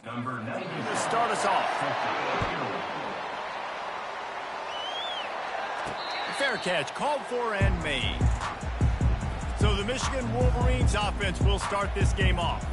Number 90. To start us off. Fair catch, called for and made. So the Michigan Wolverines offense will start this game off.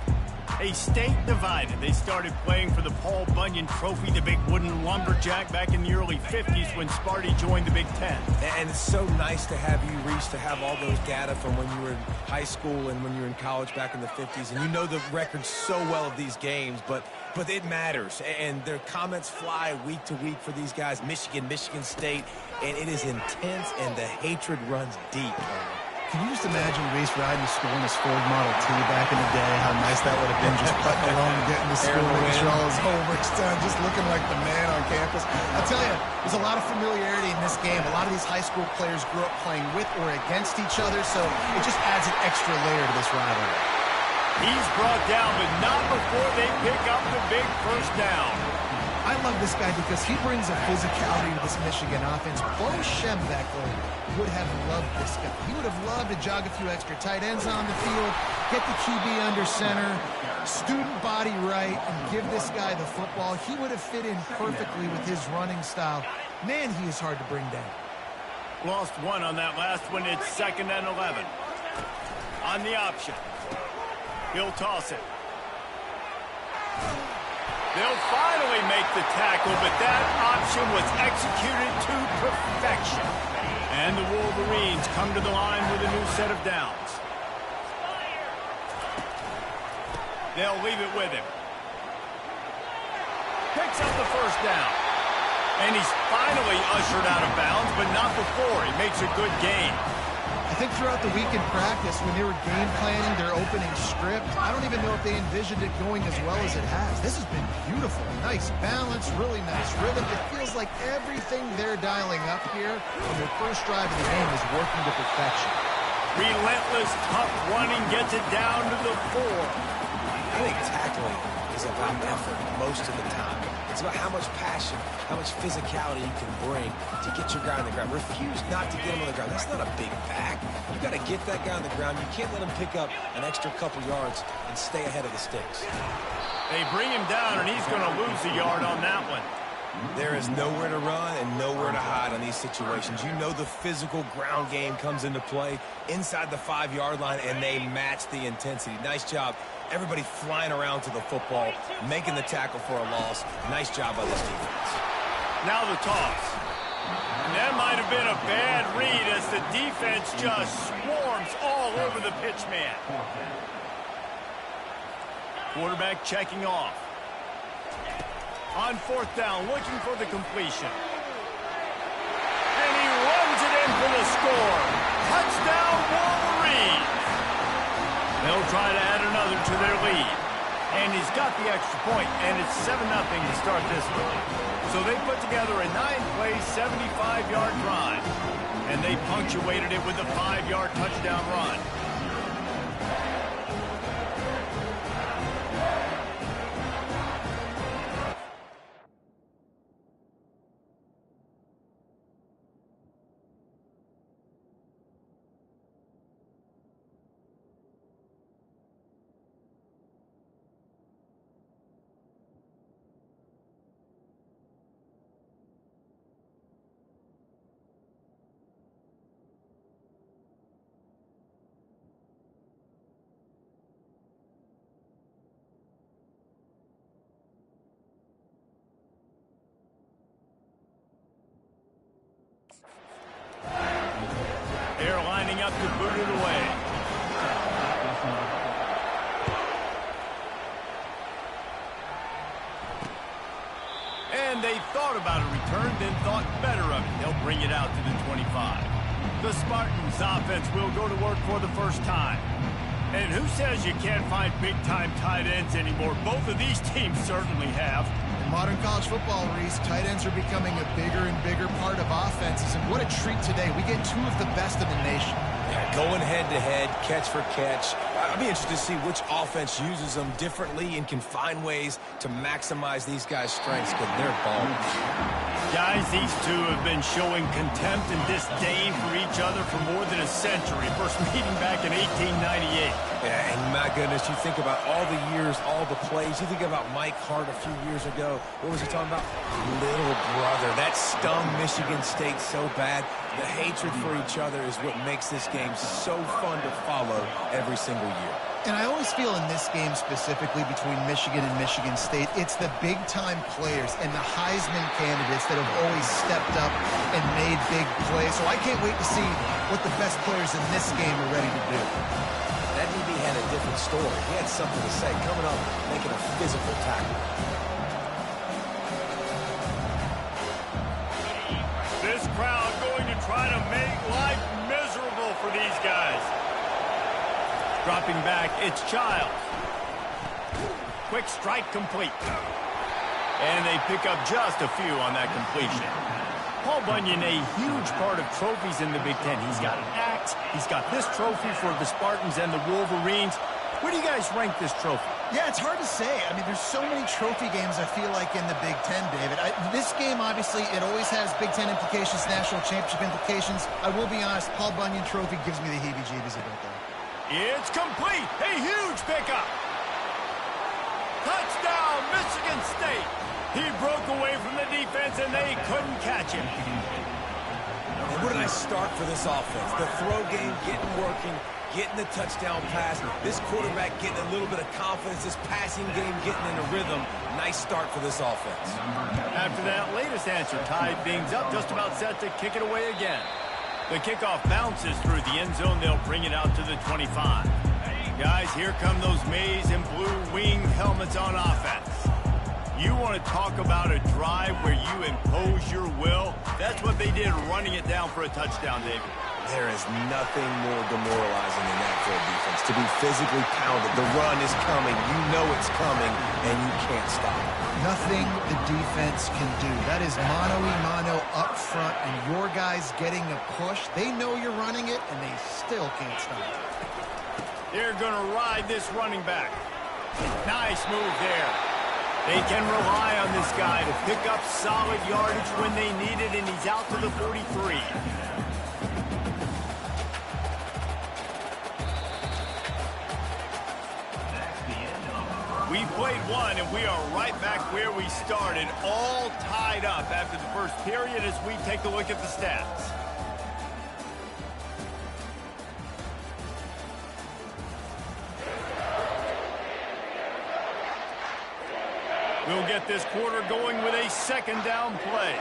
A state divided. They started playing for the Paul Bunyan Trophy, the big wooden lumberjack, back in the early 50s when Sparty joined the Big Ten. And it's so nice to have you, Reese, to have all those data from when you were in high school and when you were in college back in the 50s. And you know the records so well of these games, but it matters. And their comments fly week to week for these guys. Michigan, Michigan State, and it is intense, and the hatred runs deep. Can you just imagine Reese riding to school in his Ford Model T back in the day? How nice that would have been, just putting along, getting to school, making sure all his homework's done, just looking like the man on campus. I'll tell you, there's a lot of familiarity in this game. A lot of these high school players grew up playing with or against each other, so it just adds an extra layer to this rivalry. He's brought down, but not before they pick up the big first down. I love this guy because he brings a physicality to this Michigan offense. Bo Schembechler would have loved this guy. He would have loved to jog a few extra tight ends on the field, get the QB under center, student body right, and give this guy the football. He would have fit in perfectly with his running style. Man, he is hard to bring down. Lost one on that last one. It's 2nd and 11. On the option. He'll toss it. They'll finally make the tackle, but that option was executed to perfection. And the Wolverines come to the line with a new set of downs. They'll leave it with him. Picks up the first down. And he's finally ushered out of bounds, but not before. He makes a good gain. I think throughout the week in practice, when they were game planning their opening script, I don't even know if they envisioned it going as well as it has. This has been beautiful. Nice balance, really nice rhythm. It feels like everything they're dialing up here on their first drive of the game is working to perfection. Relentless, tough running gets it down to the 4. I think tackling is about effort most of the time. It's about how much passion, how much physicality you can bring to get your guy on the ground. Refuse not to get him on the ground. That's not a big back. You got to get that guy on the ground. You can't let him pick up an extra couple yards and stay ahead of the sticks. They bring him down, and he's going to lose a yard on that one. There is nowhere to run and nowhere to hide on these situations. You know the physical ground game comes into play inside the 5-yard line, and they match the intensity. Nice job. Everybody flying around to the football, making the tackle for a loss. Nice job by this defense. Now the toss. And that might have been a bad read as the defense just swarms all over the pitch man. Quarterback checking off. On 4th down, looking for the completion. And he runs it in for the score. Touchdown, Wolverines. They'll try to add another to their lead. And he's got the extra point, and it's 7-0 to start this one. So they put together a 9-play, 75-yard drive. And they punctuated it with a 5-yard touchdown run. They're lining up to boot it away. And they thought about a return, then thought better of it. They'll bring it out to the 25. The Spartans offense will go to work for the first time. And who says you can't find big-time tight ends anymore? Both of these teams certainly have. In modern college football, Reese, tight ends are becoming a bigger and bigger part of offenses. And what a treat today. We get 2 of the best in the nation. Yeah, going head-to-head, catch for catch. I'll be interested to see which offense uses them differently and can find ways to maximize these guys' strengths because they're ballers. Guys, these two have been showing contempt and disdain for each other for more than a century. First meeting back in 1898. Yeah, and my goodness, you think about all the years, all the plays. You think about Mike Hart a few years ago. What was he talking about? Little brother. That stung Michigan State so bad. The hatred for each other is what makes this game so fun to follow every single year. And I always feel in this game specifically between Michigan and Michigan State, it's the big-time players and the Heisman candidates that have always stepped up and made big plays. So I can't wait to see what the best players in this game are ready to do. That DB had a different story. He had something to say, coming up, making a physical tackle. This crowd going to try to make life miserable for these guys. Dropping back, it's Child. Quick strike complete. And they pick up just a few on that completion. Paul Bunyan, a huge part of trophies in the Big Ten. He's got an axe. He's got this trophy for the Spartans and the Wolverines. Where do you guys rank this trophy? Yeah, it's hard to say. I mean, there's so many trophy games, I feel like, in the Big Ten, David. This game, obviously, it always has Big Ten implications, national championship implications. I will be honest, Paul Bunyan trophy gives me the heebie-jeebies a bit, though. It's complete. A huge pickup. Touchdown, Michigan State. He broke away from the defense, and they couldn't catch him. And what a nice start for this offense. The throw game getting working, getting the touchdown pass. This quarterback getting a little bit of confidence. This passing game getting in a rhythm. Nice start for this offense. After that latest answer, tied things up, just about set to kick it away again. The kickoff bounces through the end zone. They'll bring it out to the 25. Guys, here come those maize and blue wing helmets on offense. You want to talk about a drive where you impose your will? That's what they did, running it down for a touchdown, David. There is nothing more demoralizing than that for a defense. To be physically pounded. The run is coming. You know it's coming, and you can't stop it. Nothing the defense can do. That is mano-a-mano up front, and your guys getting a push. They know you're running it, and they still can't stop it. They're going to ride this running back. Nice move there. They can rely on this guy to pick up solid yardage when they need it, and he's out to the 43. We played one, and we are right back where we started, all tied up after the first period as we take a look at the stats. We'll get this quarter going with a second down play.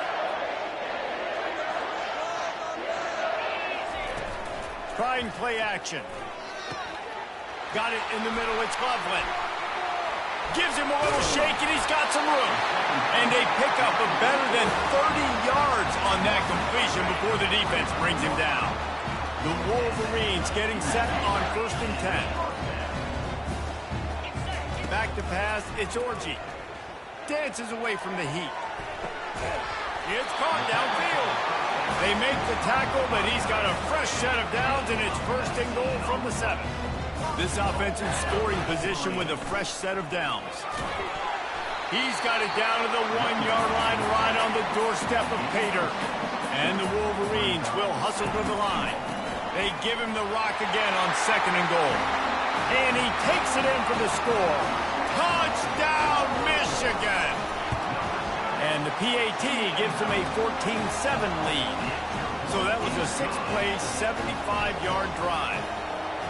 Trying play action. Got it in the middle, it's Loveland. Gives him a little shake, and he's got some room. And they pick up a better than 30 yards on that completion before the defense brings him down. The Wolverines getting set on 1st and 10. Back to pass, it's Orji. Dances away from the heat. It's caught downfield. They make the tackle, but he's got a fresh set of downs, and it's 1st and goal from the 7. This offensive scoring position with a fresh set of downs. He's got it down to the 1-yard line right on the doorstep of Pater. And the Wolverines will hustle to the line. They give him the rock again on 2nd and goal. And he takes it in for the score. Touchdown, Michigan! And the PAT gives them a 14-7 lead. So that was a 6-play, 75-yard drive.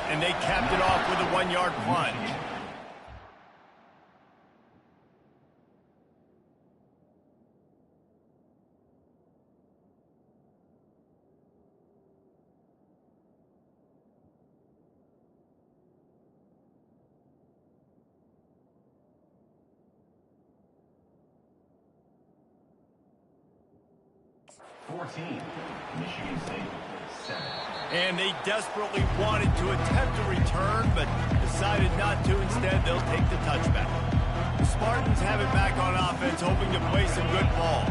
And they capped it off with a 1-yard plunge. Michigan State 7. And they desperately wanted to attempt a return, but decided not to. Instead, they'll take the touchback. The Spartans have it back on offense, hoping to play some good ball.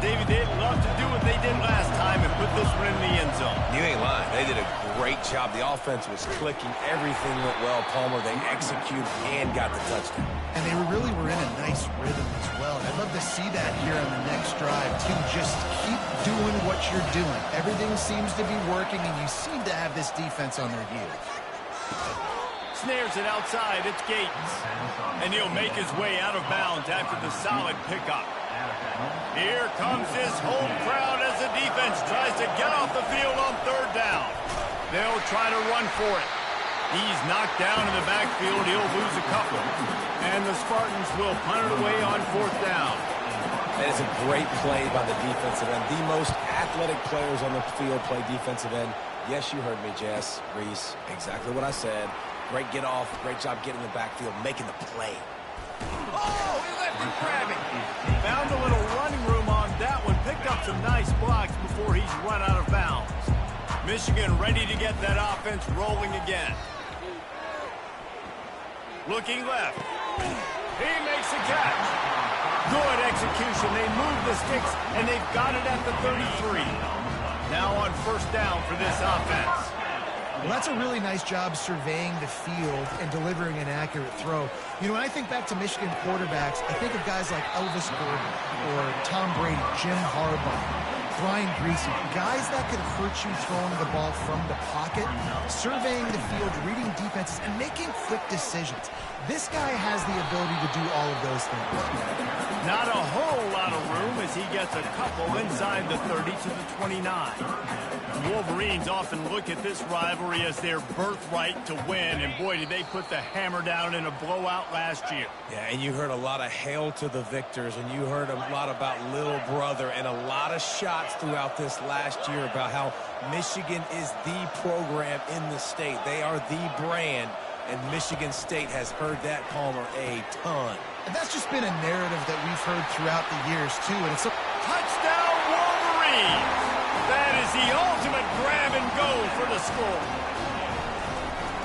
David, they'd love to do what they did last time and put this one in the end zone. You ain't lying. They did a great job. The offense was clicking. Everything went well. Palmer, they executed and got the touchdown. And they really were in a nice rhythm as well. I'd love to see that here on the next drive, too. Just keep doing what you're doing. Everything seems to be working, and you seem to have this defense on their heels. Snares it outside. It's Gates. And he'll make his way out of bounds after the solid pickup. Here comes his home crowd as the defense tries to get off the field on third down. They'll try to run for it. He's knocked down in the backfield. He'll lose a couple. And the Spartans will punt it away on fourth down. That is a great play by the defensive end. The most athletic players on the field play defensive end. Yes, you heard me, Jess, Reese. Exactly what I said. Great get off. Great job getting in the backfield, making the play. Oh, he left him grabbing. Found a little running room on that one. Picked up some nice blocks before he's run out of bounds. Michigan ready to get that offense rolling again. Looking left. He makes the catch. Good execution. They move the sticks, and they've got it at the 33. Now on first down for this offense. Well, that's a really nice job surveying the field and delivering an accurate throw. You know, when I think back to Michigan quarterbacks, I think of guys like Elvis Gordon or Tom Brady, Jim Harbaugh, Brian Greasy, guys that could hurt you throwing the ball from the pocket, surveying the field, reading defenses, and making quick decisions. This guy has the ability to do all of those things. Not a whole lot of room as he gets a couple inside the 30 to the 29. The Wolverines often look at this rivalry as their birthright to win, and boy, did they put the hammer down in a blowout last year. Yeah, and you heard a lot of hail to the victors, and you heard a lot about little brother, and a lot of shots throughout this last year about how Michigan is the program in the state. They are the brand, and Michigan State has heard that, Palmer, a ton. And that's just been a narrative that we've heard throughout the years, too. And it's a Touchdown, Wolverines! That is the ultimate grab and go for the score.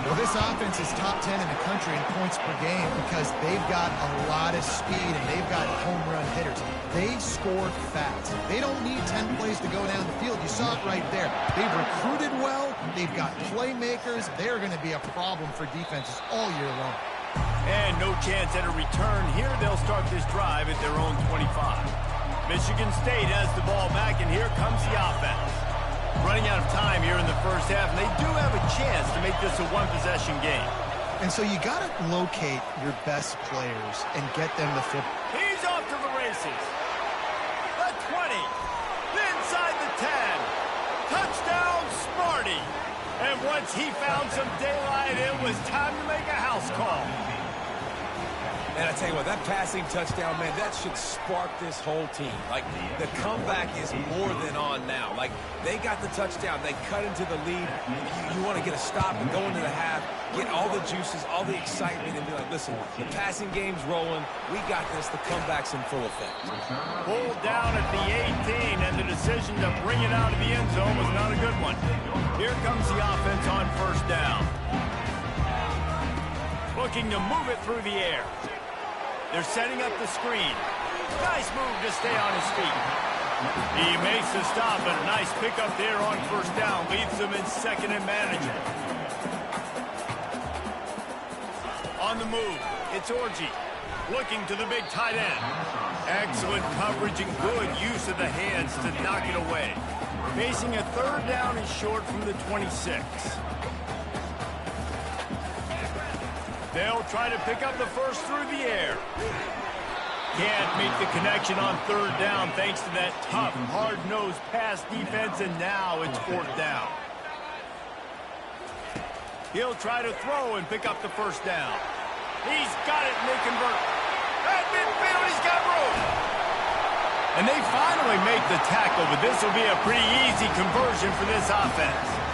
Well, this offense is top 10 in the country in points per game because they've got a lot of speed and they've got home run hitters. They score fast. They don't need 10 plays to go down the field. You saw it right there. They've recruited well. They've got playmakers. They're going to be a problem for defenses all year long. And no chance at a return here. They'll start this drive at their own 25. Michigan State has the ball back, and here comes the offense. Running out of time here in the first half, and they do have a chance to make this a one-possession game. And so you got to locate your best players and get them the football. He's off to the races. The 20. Inside the 10. Touchdown, Sparty. And once he found some daylight, it was time to make a house call. And I tell you what, that passing touchdown, man, that should spark this whole team. Like, the comeback is more than on now. Like, they got the touchdown. They cut into the lead. You want to get a stop and go into the half, get all the juices, all the excitement, and be like, listen, the passing game's rolling. We got this. The comeback's in full effect. Pulled down at the 18, and the decision to bring it out of the end zone was not a good one. Here comes the offense on first down. Looking to move it through the air. They're setting up the screen. Nice move to stay on his feet. He makes the stop, but a nice pickup there on first down. Leaves them in second and manageable. On the move, it's Orji. Looking to the big tight end. Excellent coverage and good use of the hands to knock it away. Facing a third down and short from the 26. They'll try to pick up the first through the air. Can't make the connection on third down thanks to that tough, hard-nosed pass defense, and now it's fourth down. He'll try to throw and pick up the first down. He's got it, and they convert. At midfield, he's got room. And they finally make the tackle, but this will be a pretty easy conversion for this offense.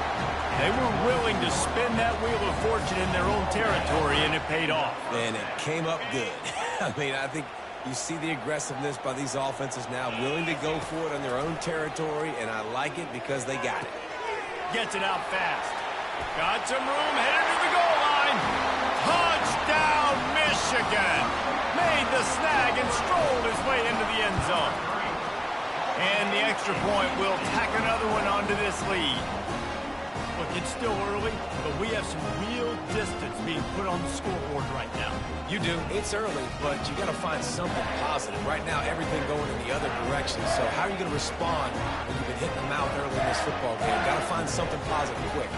They were willing to spin that wheel of fortune in their own territory, and it paid off. And it came up good. I mean, I think you see the aggressiveness by these offenses now, willing to go for it in their own territory, and I like it because they got it. Gets it out fast. Got some room, headed to the goal line. Touchdown, Michigan. Made the snag and strolled his way into the end zone. And the the extra point will tack another one onto this lead. Look, it's still early, but we have some real distance being put on the scoreboard right now. You do. It's early, but you got to find something positive. Right now, everything going in the other direction. So how are you going to respond when you've been hitting the mouth early in this football game? Got to find something positive quick.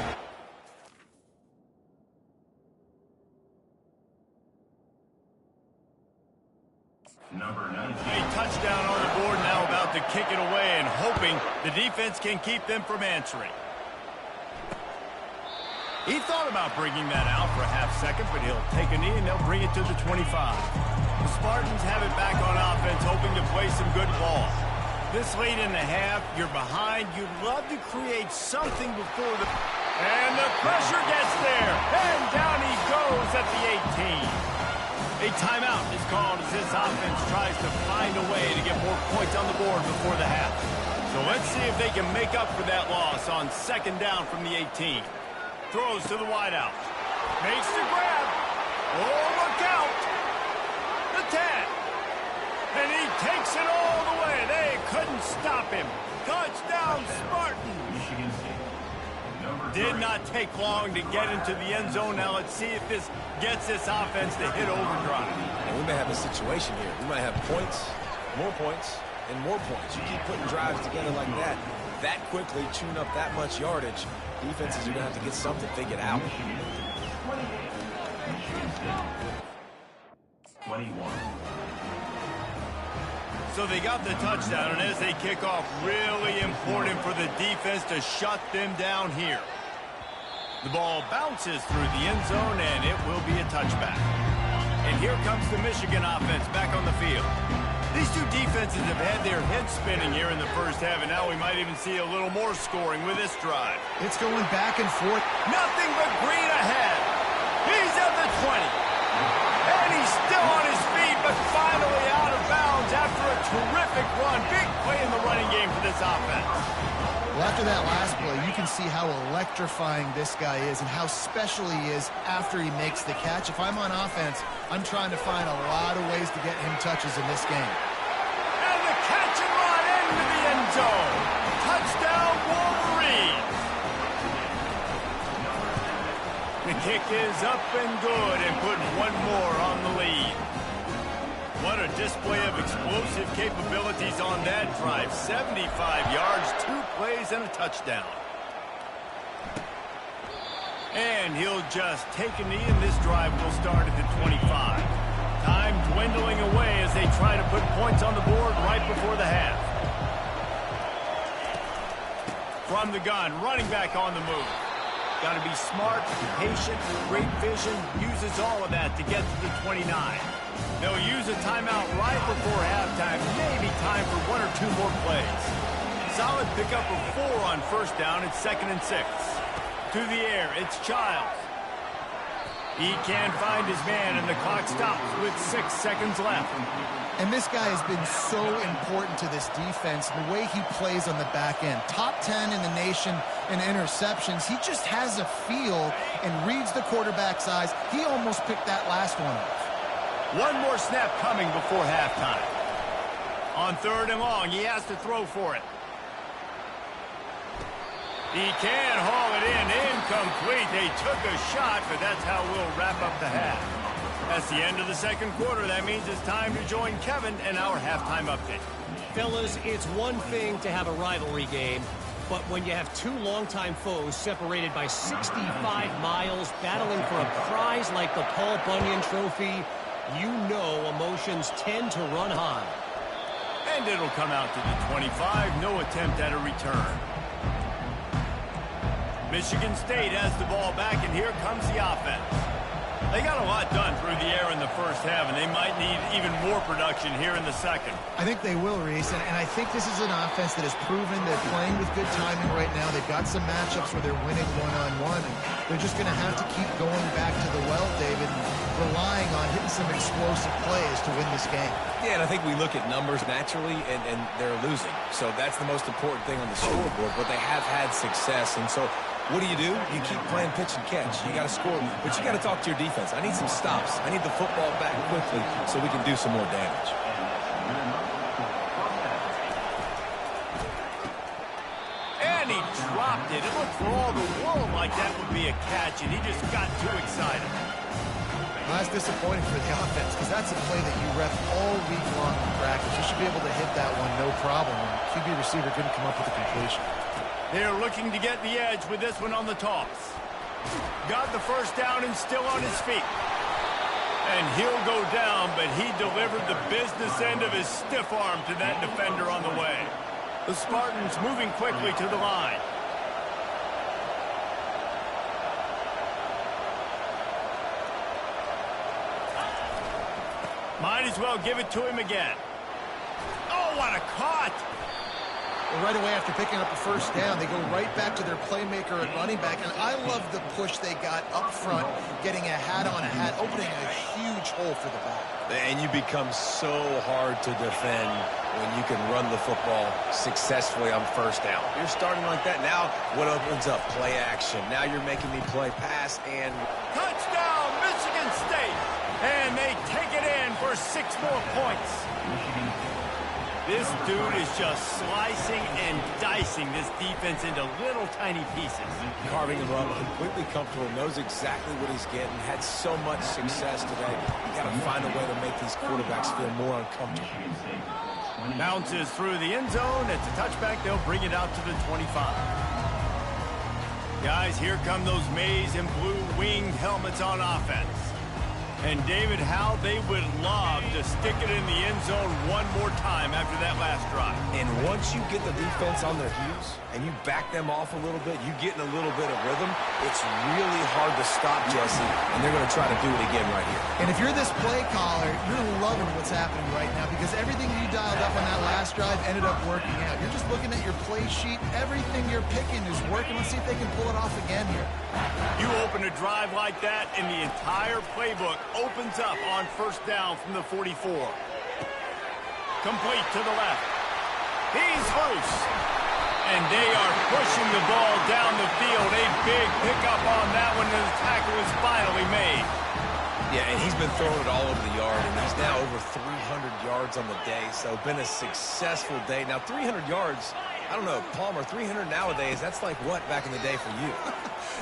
Number 19. A touchdown on the board, now about to kick it away and hoping the defense can keep them from answering. He thought about bringing that out for a half second, but he'll take a knee and they'll bring it to the 25. The Spartans have it back on offense, hoping to play some good ball. This late in the half, you're behind. You'd love to create something before the... And the pressure gets there. And down he goes at the 18. A timeout is called as this offense tries to find a way to get more points on the board before the half. So let's see if they can make up for that loss on second down from the 18. Throws to the wideout. Makes the grab. Oh, look out. The 10. And he takes it all the way. They couldn't stop him. Touchdown, Spartan. Michigan State. Number Did 3. not take long to get into the end zone. Now let's see if this gets this offense to hit overdrive. And we may have a situation here. We might have points, and more points. You keep putting drives together like that quickly, chewing up that much yardage, defenses are going to have to get something figured out. Michigan 28. Michigan State 21. So they got the touchdown, and as they kick off, really important for the defense to shut them down here. The ball bounces through the end zone, and it will be a touchback. And here comes the Michigan offense back on the field. These two defenses have had their heads spinning here in the first half, and now we might even see a little more scoring with this drive. It's going back and forth. Nothing but green ahead. He's at the 20. And he's still on his feet, but finally out of bounds after a terrific run. Big play in the running game for this offense. Well, after that last play, you can see how electrifying this guy is and how special he is after he makes the catch. If I'm on offense, I'm trying to find a lot of ways to get him touches in this game. And the catch and run into the end zone. Touchdown, Wolverine. The kick is up and good and putting one more on the lead. What a display of explosive capabilities on that drive. 75 yards, 2 plays, and a touchdown. And he'll just take a knee, and this drive will start at the 25. Time dwindling away as they try to put points on the board right before the half. From the gun, running back on the move. Got to be smart, patient, great vision, uses all of that to get to the 29. They'll use a timeout right before halftime, maybe time for 1 or 2 more plays. Solid pickup of 4 on first down. It's 2nd and 6. To the air, it's Childs. He can't find his man, and the clock stops with 6 seconds left. And this guy has been so important to this defense, the way he plays on the back end. Top 10 in the nation in interceptions. He just has a feel and reads the quarterback's eyes. He almost picked that last one off. One more snap coming before halftime. On 3rd and long, he has to throw for it. He can haul it in. Incomplete. They took a shot, but that's how we'll wrap up the half. That's the end of the second quarter. That means it's time to join Kevin and our halftime update. Fellas, it's one thing to have a rivalry game, but when you have 2 longtime foes separated by 65 miles battling for a prize like the Paul Bunyan Trophy, you know emotions tend to run high. And it'll come out to the 25. No attempt at a return. Michigan State has the ball back, and here comes the offense. They got a lot done through the air in the first half, and they might need even more production here in the second. I think they will, Reese, and I think this is an offense that has proven they're playing with good timing right now. They've got some matchups where they're winning one-on-one, and they're just going to have to keep going back to the well, David, and relying on hitting some explosive plays to win this game. Yeah, and I think we look at numbers naturally, and they're losing. So that's the most important thing on the scoreboard, but they have had success, and so what do? You keep playing pitch and catch. You got to score, but you got to talk to your defense. I need some stops. I need the football back quickly so we can do some more damage. dropped it. It looked for all the world like that would be a catch, and he just got too excited. Well, that's disappointing for the offense because that's a play that you rep all week long in practice. You should be able to hit that one no problem. And QB receiver couldn't come up with a completion. They're looking to get the edge with this one on the toss. Got the first down and still on his feet. And he'll go down, but he delivered the business end of his stiff arm to that defender on the way. The Spartans moving quickly to the line. Might as well give it to him again. Oh, what a caught! Well, right away after picking up the first down, they go right back to their playmaker at running back. And I love the push they got up front, getting a hat on a hat, opening a huge hole for the ball. And you become so hard to defend when you can run the football successfully on first down. You're starting like that. Now what opens up? Play action. Now you're making me play pass and... Touchdown, Michigan State! And they take it in for 6 more points. This dude is just slicing and dicing this defense into little tiny pieces. Carving him up, completely comfortable, knows exactly what he's getting, had so much success today. You got to find a way to make these quarterbacks feel more uncomfortable. Bounces through the end zone. It's a touchback. They'll bring it out to the 25. Guys, here come those maize and blue winged helmets on offense. And David, how they would love to stick it in the end zone one more time after that last drive. And once you get the defense on their heels and you back them off a little bit, you get in a little bit of rhythm, it's really hard to stop, Jesse, and they're going to try to do it again right here. And if you're this play caller, you're loving what's happening right now because everything you dialed up on that last drive ended up working out. You're just looking at your play sheet. Everything you're picking is working. Let's see if they can pull it off again here. You open a drive like that, and the entire playbook opens up on first down from the 44. Complete to the left. He's loose. And they are pushing the ball down the field. A big pickup on that one, and the tackle is finally made. Yeah, and he's been throwing it all over the yard, and he's now over 300 yards on the day, so been a successful day. Now, 300 yards, I don't know, Palmer, 300 nowadays, that's like what back in the day for you?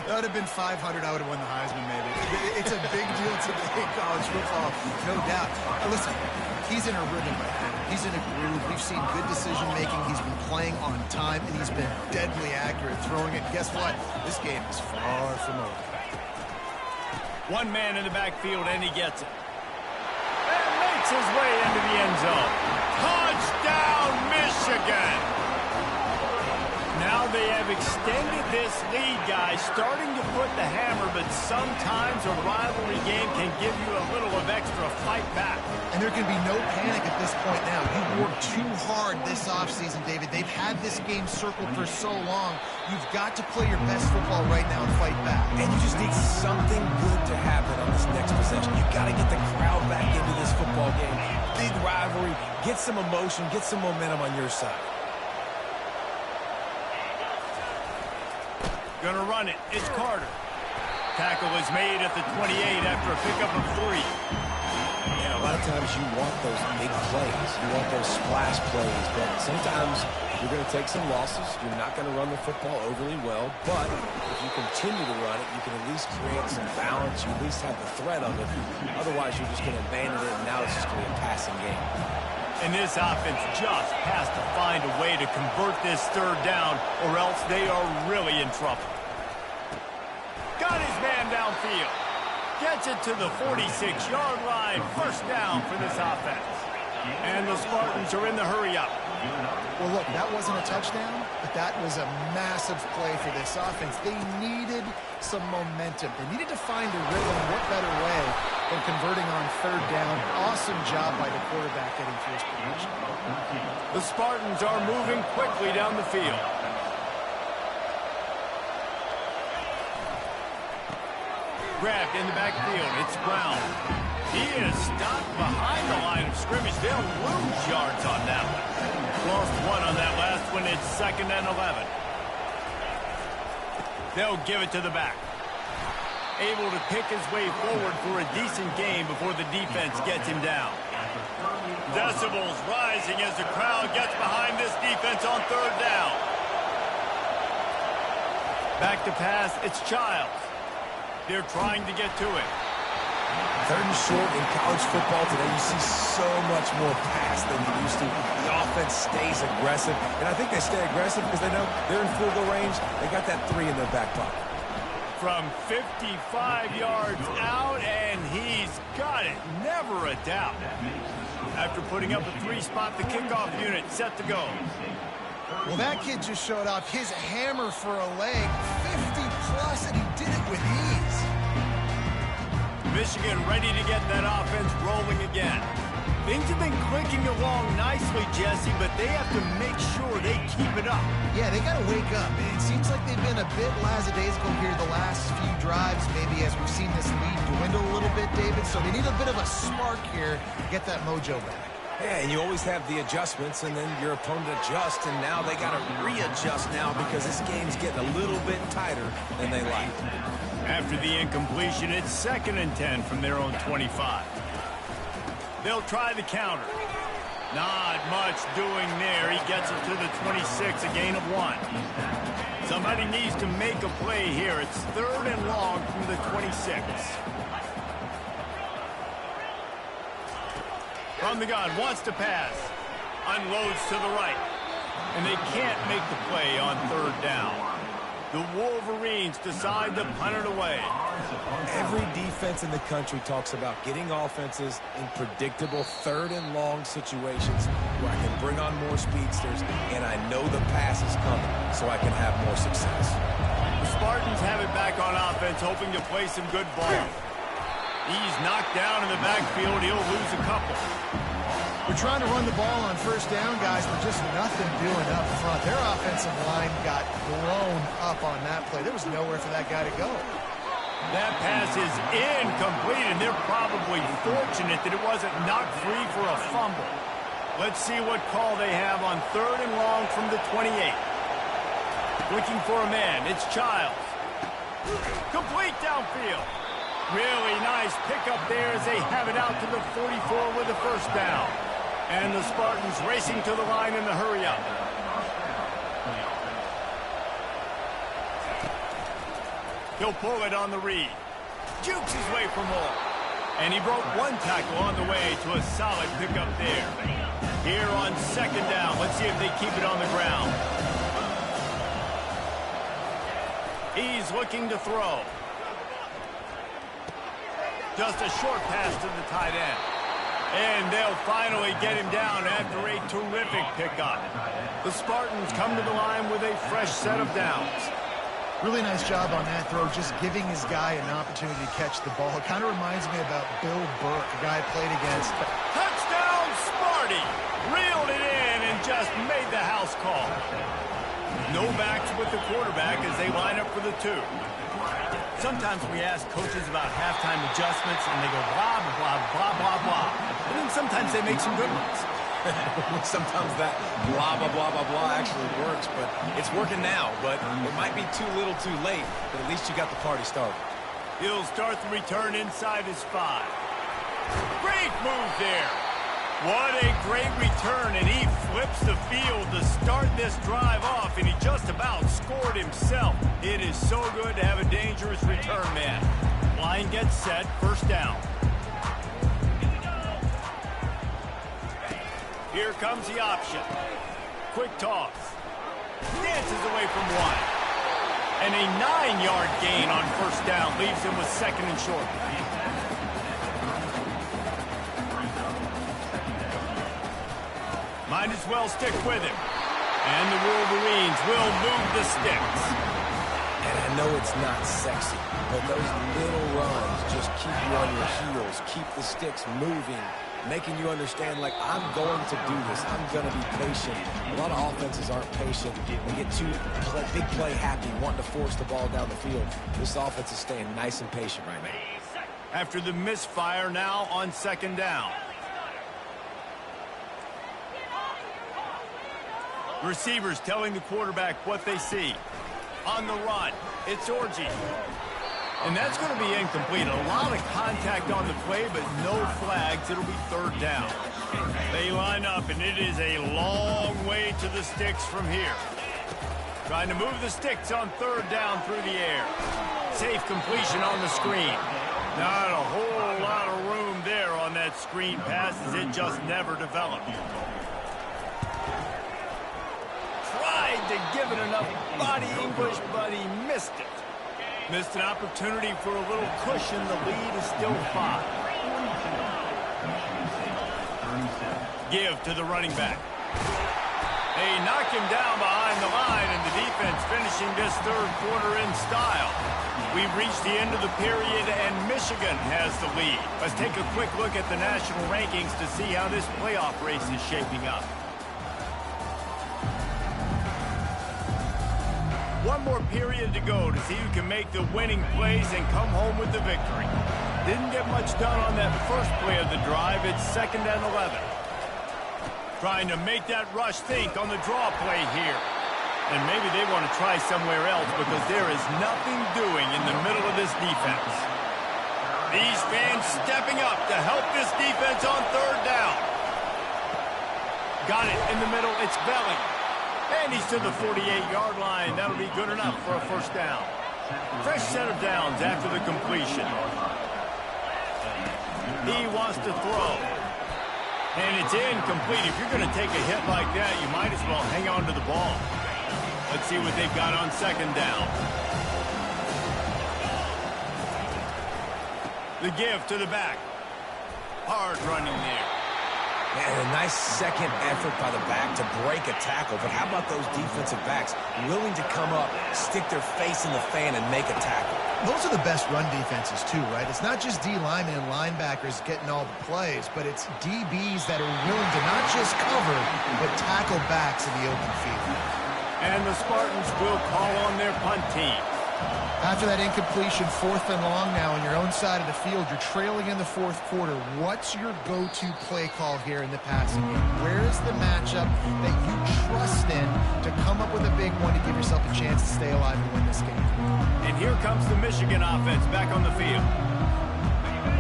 That would have been 500. I would have won the Heisman, maybe. It's a big deal today in college football, no doubt. Now, listen, he's in a rhythm right now. He's in a groove. We've seen good decision-making. He's been playing on time, and he's been deadly accurate throwing it. And guess what? This game is far from over. One man in the backfield, and he gets it. And makes his way into the end zone. Touchdown, Michigan! Now they have extended this lead, guys, starting to put the hammer, but sometimes a rivalry game can give you a little of extra fight back. And there can be no panic at this point now. You worked too hard this offseason, David. They've had this game circled for so long. You've got to play your best football right now and fight back. And you just need something good to happen on this next possession. You got to get the crowd back into this football game. Big rivalry. Get some emotion. Get some momentum on your side. Gonna run it. It's Carter. Tackle is made at the 28 after a pickup of 3. Yeah, a lot of times you want those big plays. You want those splash plays, but sometimes you're going to take some losses. You're not going to run the football overly well, but if you continue to run it, you can at least create some balance. You at least have the threat of it. Otherwise, you're just going to abandon it, and now it's just going to be a passing game. And this offense just has to find a way to convert this third down, or else they are really in trouble. Got his man downfield. Gets it to the 46-yard line. First down for this offense. And the Spartans are in the hurry-up. Well, look, that wasn't a touchdown, but that was a massive play for this offense. They needed some momentum. They needed to find a rhythm. What better way than converting on third down? Awesome job by the quarterback getting through his progression. The Spartans are moving quickly down the field. Grabbed in the backfield. It's Brown. He is stopped behind the line of scrimmage. They'll lose yards on that one. Lost 1 on that last one. It's 2nd and 11. They'll give it to the back. Able to pick his way forward for a decent game before the defense gets him down. Decibels rising as the crowd gets behind this defense on third down. Back to pass, it's Childs. They're trying to get to it. Third and short in college football today, you see so much more pass than you used to. The offense stays aggressive, and I think they stay aggressive because they know they're in field goal range. They got that 3 in their back pocket. From 55 yards out, and he's got it. Never a doubt. After putting up a 3-spot, the kickoff unit set to go. Well, that kid just showed off his hammer for a leg, 50-plus, and he did it with ease. Michigan ready to get that offense rolling again. Things have been clicking along nicely, Jesse, but they have to make sure they keep it up. Yeah, they got to wake up. It seems like they've been a bit lackadaisical here the last few drives, maybe as we've seen this lead dwindle a little bit, David. So they need a bit of a spark here to get that mojo back. Yeah, and you always have the adjustments, and then your opponent adjusts, and now they got to readjust now because this game's getting a little bit tighter than they like. After the incompletion, it's 2nd and 10 from their own 25. They'll try the counter. Not much doing there. He gets it to the 26, a gain of 1. Somebody needs to make a play here. It's 3rd and long from the 26. From the gun, wants to pass. Unloads to the right. And they can't make the play on 3rd down. The Wolverines decide to punt it away. Every defense in the country talks about getting offenses in predictable 3rd and long situations where I can bring on more speedsters and I know the pass is coming so I can have more success. The Spartans have it back on offense, hoping to play some good ball. He's knocked down in the backfield. He'll lose a couple. We're trying to run the ball on 1st down, guys, but just nothing doing up front. Their offensive line got blown up on that play. There was nowhere for that guy to go. That pass is incomplete, and they're probably fortunate that it wasn't knocked free for a fumble. Let's see what call they have on 3rd and long from the 28. Looking for a man. It's Childs. Complete downfield. Really nice pickup there as they have it out to the 44 with the 1st down. And the Spartans racing to the line in the hurry-up. He'll pull it on the read. Jukes his way for more. And he broke 1 tackle on the way to a solid pickup there. Here on 2nd down, let's see if they keep it on the ground. He's looking to throw. Just a short pass to the tight end. And they'll finally get him down after a terrific pickup. The Spartans come to the line with a fresh set of downs. Really nice job on that throw, just giving his guy an opportunity to catch the ball. It kind of reminds me about Bill Burke, a guy I played against. Touchdown, Sparty! Reeled it in and just made the house call. No backs with the quarterback as they line up for the 2. Sometimes we ask coaches about halftime adjustments, and they go blah, blah, blah, blah, blah. And then sometimes they make some good ones. Sometimes that blah, blah, blah, blah, blah actually works, but it's working now. But it might be too little too late, but at least you got the party started. He'll start the return inside his 5. Great move there. What a great return, and he flips the field to start this drive off, and he just about scored himself. It is so good to have a dangerous return man. Line gets set, 1st down. Here comes the option. Quick toss. Dances away from 1. And a 9-yard gain on 1st down leaves him with 2nd and short. Might as well stick with him. And the Wolverines will move the sticks. And I know it's not sexy, but those little runs just keep you on your heels, keep the sticks moving, making you understand, like, I'm going to do this. I'm going to be patient. A lot of offenses aren't patient. They get too big play happy, wanting to force the ball down the field. This offense is staying nice and patient right now. After the misfire, now on 2nd down. Receivers telling the quarterback what they see. On the run, it's Orji. And that's going to be incomplete. A lot of contact on the play, but no flags. It'll be 3rd down. They line up, and it is a long way to the sticks from here. Trying to move the sticks on third down through the air. Safe completion on the screen. Not a whole lot of room there on that screen pass as it just never developed. Tried to give it enough body English, but he missed it. Missed an opportunity for a little cushion. The lead is still 5. Give to the running back. They knock him down behind the line, and the defense finishing this third quarter in style. We've reached the end of the period, and Michigan has the lead. Let's take a quick look at the national rankings to see how this playoff race is shaping up. One more period to go to see who can make the winning plays and come home with the victory. Didn't get much done on that first play of the drive. It's 2nd and 11. Trying to make that rush think on the draw play here. And maybe they want to try somewhere else because there is nothing doing in the middle of this defense. These fans stepping up to help this defense on third down. Got it in the middle. It's Belling. And he's to the 48-yard line. That'll be good enough for a first down. Fresh set of downs after the completion. He wants to throw. And it's incomplete. If you're going to take a hit like that, you might as well hang on to the ball. Let's see what they've got on 2nd down. The give to the back. Hard running there. Man, a nice second effort by the back to break a tackle. But how about those defensive backs willing to come up, stick their face in the fan, and make a tackle? Those are the best run defenses, too, right? It's not just D linemen and linebackers getting all the plays, but it's DBs that are willing to not just cover, but tackle backs in the open field. And the Spartans will call on their punt team. After that incompletion, 4th and long now on your own side of the field, you're trailing in the 4th quarter. What's your go-to play call here in the passing game? Where's the matchup that you trust in to come up with a big one to give yourself a chance to stay alive and win this game? And here comes the Michigan offense back on the field.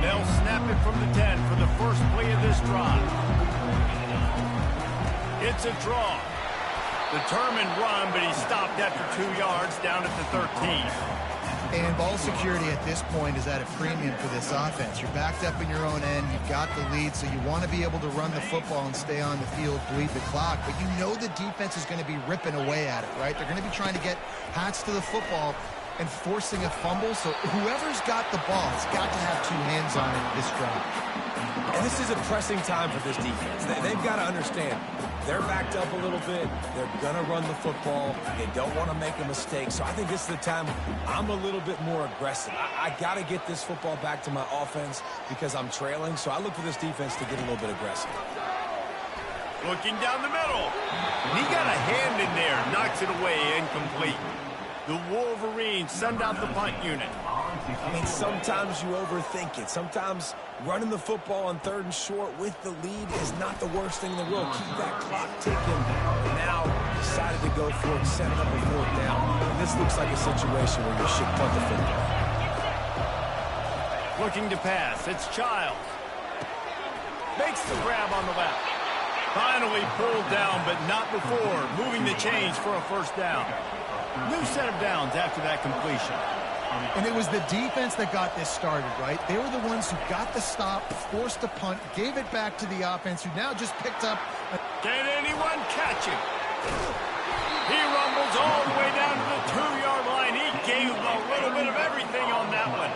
They'll snap it from the 10 for the first play of this drive. It's a draw. Determined run, but he stopped after 2 yards down at the 13. And ball security at this point is at a premium for this offense. You're backed up in your own end. You've got the lead, so you want to be able to run the football and stay on the field, bleed the clock. But you know the defense is going to be ripping away at it, right? They're going to be trying to get hats to the football and forcing a fumble. So whoever's got the ball has got to have 2 hands on it this drive. And this is a pressing time for this defense. They've got to understand. They're backed up a little bit. They're going to run the football. They don't want to make a mistake. So I think this is the time I'm a little bit more aggressive. I got to get this football back to my offense because I'm trailing. So I look for this defense to get a little bit aggressive. Looking down the middle. He got a hand in there. Knocks it away. Incomplete. The Wolverines send out the punt unit. I mean, sometimes you overthink it. Sometimes running the football on 3rd and short with the lead is not the worst thing in the world. Keep that clock ticking. Now decided to go for it, setting up a 4th down. And this looks like a situation where you should punt the football. Looking to pass. It's Childs. Makes the grab on the left. Finally pulled down, but not before. Moving the chains for a first down. New set of downs after that completion. And it was the defense that got this started, right? They were the ones who got the stop, forced a punt, gave it back to the offense, who now just picked up. Can anyone catch him? He rumbles all the way down to the 2-yard line. He gave a little bit of everything on that one.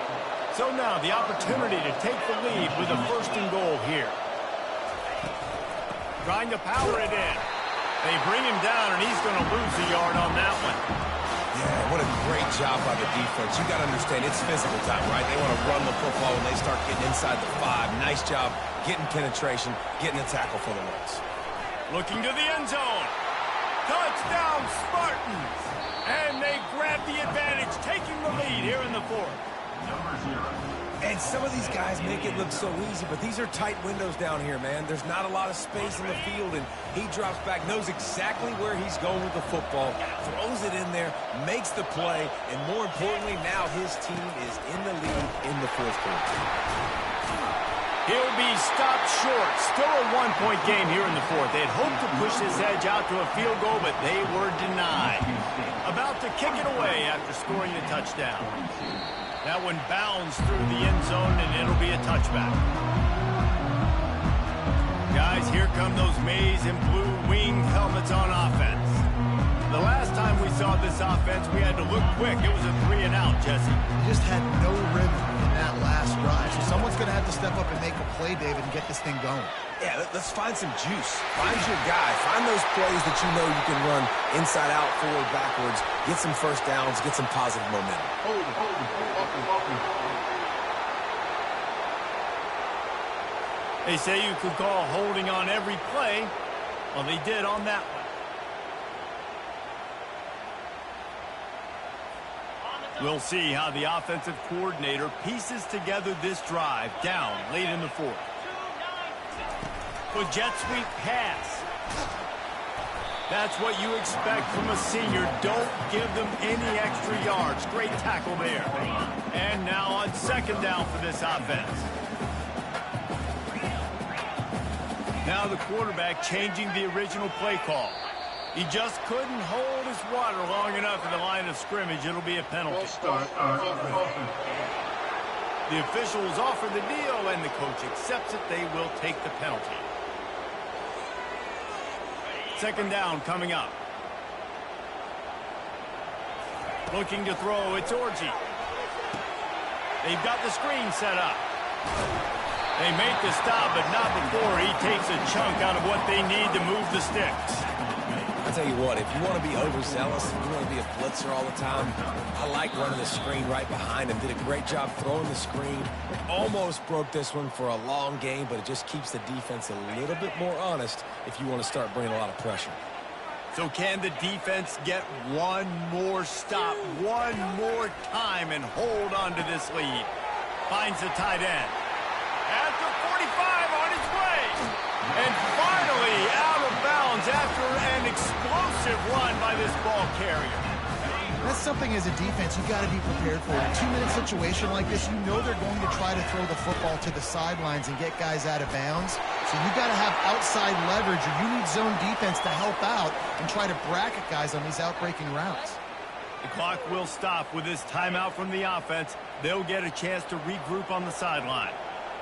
So now the opportunity to take the lead with a 1st and goal here. Trying to power it in. They bring him down, and he's going to lose a yard on that one. Yeah, what a great job by the defense. You got to understand, it's physical time, right? They want to run the football when they start getting inside the 5. Nice job getting penetration, getting the tackle for the Reds. Looking to the end zone. Touchdown, Spartans! And they grab the advantage, taking the lead here in the 4th. Number 0. And some of these guys make it look so easy, but these are tight windows down here, man. There's not a lot of space in the field, and he drops back, knows exactly where he's going with the football, throws it in there, makes the play, and more importantly, now his team is in the lead in the 4th quarter. He'll be stopped short. Still a 1-point game here in the 4th. They had hoped to push this edge out to a field goal, but they were denied. A kick it away after scoring the touchdown. That one bounds through the end zone, and it'll be a touchback. Guys, here come those maize and blue winged helmets on offense. The last time we saw this offense, we had to look quick. It was a 3-and-out, Jesse. You just had no rhythm in that last drive. So someone's going to have to step up and make a play, David, and get this thing going. Yeah, let's find some juice. Find your guy. Find those plays that you know you can run inside out, forward, backwards. Get some first downs. Get some positive momentum. They say you could call holding on every play. Well, they did on that one. We'll see how the offensive coordinator pieces together this drive down late in the fourth. With jet sweep pass. That's what you expect from a senior. Don't give them any extra yards. Great tackle there. And now on second down for this offense. Now the quarterback changing the original play call. He just couldn't hold his water long enough in the line of scrimmage. It'll be a penalty. The officials offer the deal, and the coach accepts it. They will take the penalty. Second down coming up. Looking to throw, it's Orji. They've got the screen set up. They make the stop, but not before he takes a chunk out of what they need to move the sticks. I tell you what, if you want to be overzealous, if you want to be a blitzer all the time, I like running the screen right behind him. Did a great job throwing the screen. Almost broke this one for a long game, but it just keeps the defense a little bit more honest if you want to start bringing a lot of pressure. So can the defense get one more stop, one more time, and hold on to this lead? Finds the tight end. At the 45 on his way. And finally out of bounds after an explosive run by this ball carrier. That's something as a defense you got to be prepared for. In a 2-minute situation like this, you know they're going to try to throw the football to the sidelines and get guys out of bounds. So you got to have outside leverage, or you need zone defense to help out and try to bracket guys on these outbreaking routes. The clock will stop with this timeout from the offense. They'll get a chance to regroup on the sideline.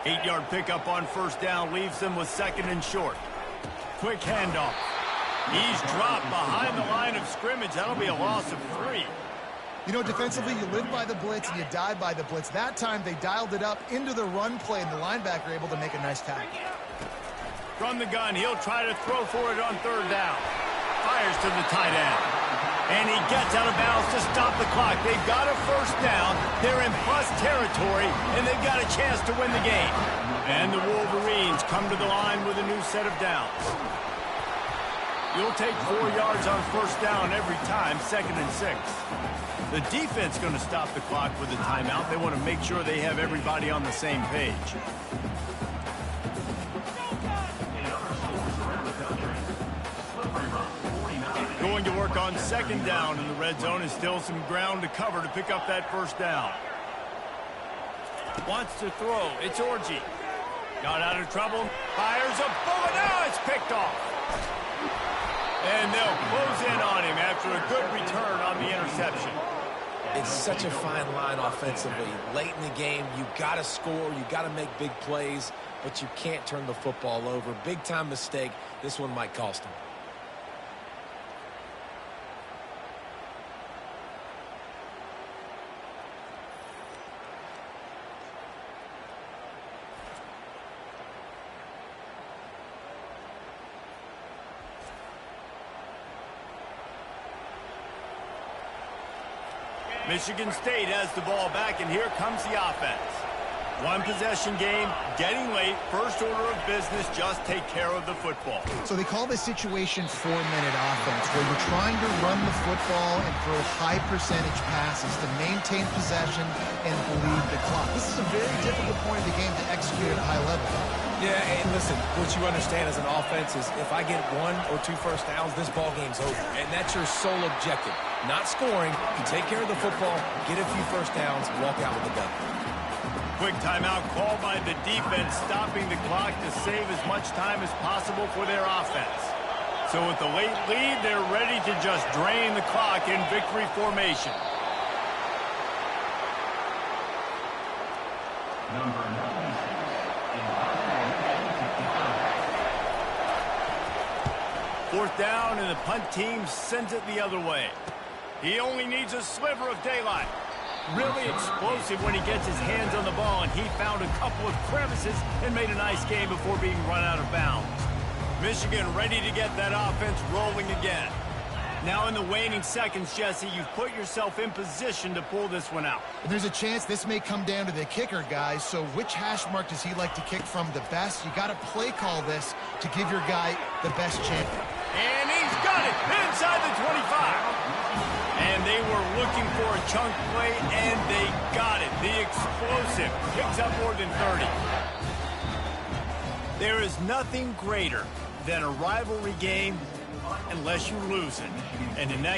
8-yard pickup on first down leaves them with second and short. Quick handoff. He's dropped behind the line of scrimmage. That'll be a loss of 3. You know, defensively, you live by the blitz and you die by the blitz. That time, they dialed it up into the run play, and the linebacker able to make a nice tackle. From the gun, he'll try to throw for it on third down. Fires to the tight end. And he gets out of bounds to stop the clock. They've got a first down. They're in plus territory, and they've got a chance to win the game. And the Wolverines come to the line with a new set of downs. You'll take 4 yards on first down every time, second and 6. The defense going to stop the clock with a timeout. They want to make sure they have everybody on the same page. Going to work on second down in the red zone, and still some ground to cover to pick up that first down. Wants to throw. It's Orji. Got out of trouble. Fires a bullet. Now it's picked off. And they'll close in on him after a good return on the interception. It's such a fine line offensively. Late in the game, you got to score, you got to make big plays, but you can't turn the football over. Big-time mistake. This one might cost him. Michigan State has the ball back, and here comes the offense. One possession game, getting late, first order of business, just take care of the football. So they call this situation 4-minute offense, where you're trying to run the football and throw high percentage passes to maintain possession and bleed the clock. This is a very difficult point of the game to execute at a high level. Yeah, and listen, what you understand as an offense is if I get 1 or 2 first downs, this ball game's over. And that's your sole objective. Not scoring, you take care of the football, get a few first downs, walk out with the gun. Quick timeout called by the defense, stopping the clock to save as much time as possible for their offense. So with the late lead, they're ready to just drain the clock in victory formation. Number 96. Fourth down, and the punt team sends it the other way. He only needs a sliver of daylight. Really explosive when he gets his hands on the ball, and he found a couple of crevices and made a nice game before being run out of bounds. Michigan ready to get that offense rolling again. Now in the waning seconds, Jesse, you've put yourself in position to pull this one out. And there's a chance this may come down to the kicker, guys. So which hash mark does he like to kick from the best? You got to play call this to give your guy the best chance. And he's got it inside the 25. And they were looking for a chunk play, and they got it. The explosive picks up more than 30. There is nothing greater than a rivalry game unless you lose it. And in that case,